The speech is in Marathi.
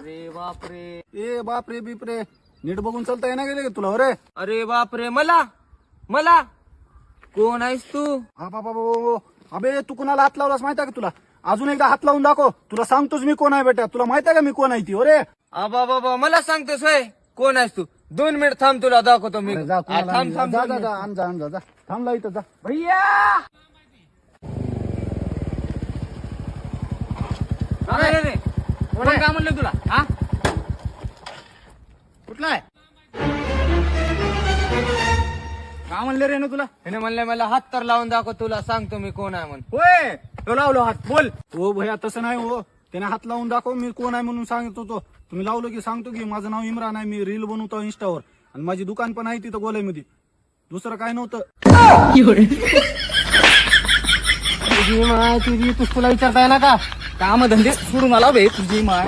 अरे बापरे. ए बापरे बिपरे, नीट बघून चालता येणार गेले का तुला? अरे अरे बापरे, मला कोण आहेस तू? हा बाबा, अबे तू कुणाला हात लावलास माहिती आहे का तुला? अजून एकदा हात लावून दाखव, तुला सांगतोच मी कोण आहे बेटा. तुला माहिती आहे का मी कोण आहे ती? अरे आबा बाबा, मला सांगतोस होय? कोण आहेस तू? 2 मिनिट थांब, तुला दाखवतो मी. जा, थांब थांब जा दोन जा मिनिट. जा, आण जा आण जा, जा थांबला इथं जा. भैया रे, कोण काय म्हणलं तुला? हा, कुठला आहे? का म्हणले रे ना तुला? हिने म्हणलं मला हात तर लावून दाखव, तुला सांगतो मी कोण आहे म्हणून. होय, तो लावलो हात. बोल. हो भैया, तसं नाही हो. त्याने हात लावून दाखव, मी कोण आहे म्हणून सांगत होतो. तुम्ही लावलो की सांगतो की माझं नाव इम्रान आहे, मी रील बनवतो इंस्टावर, आणि माझी दुकान पण आहे तिथं गोल्यामध्ये. दुसरं काय नव्हतं. तुझी माय, तुला विचारता येणार का? काम धंदे सोडून आला बे तुझी माय.